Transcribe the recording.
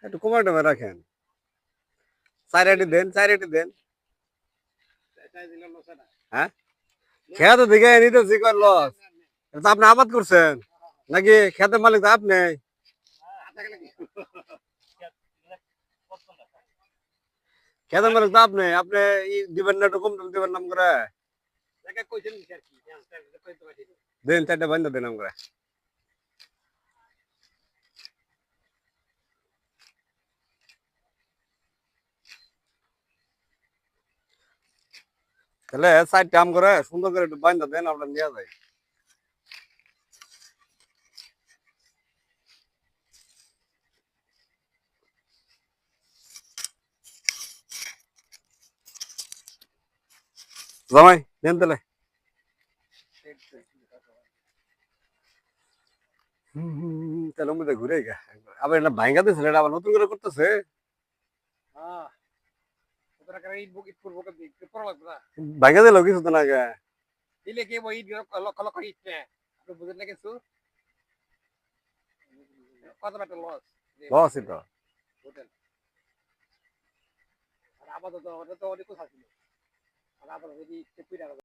একটু কমায় টমায় রাখেন। 4 আটি দেন, 4 আটি দেন। হ্যাঁ, খেয়া তো দেখে নিতেছি কয় লস। এটা তো আপনি আবাদ করছেন নাকি খেতের মালিক তো আপনি? খেতের মালিক তো আপনি, আপনি দিবেন না, একটু কম দাম দিবেন নাম করে দেন, 4টা বান্ধা দেন নাম করে। তাহলে 4টা আম করে সুন্দর করে একটু বান্ধা দেন, আপনার নিয়ে যায়। জামাই দেন তাহলে। তাহলে মধ্যে ঘুরে গা আবার এটা ভাঙ্গা দিয়েছে, এটা আবার নতুন করে করতেছে। ভাঙ্গা দিল কিছু তো না আগে। লস এটা।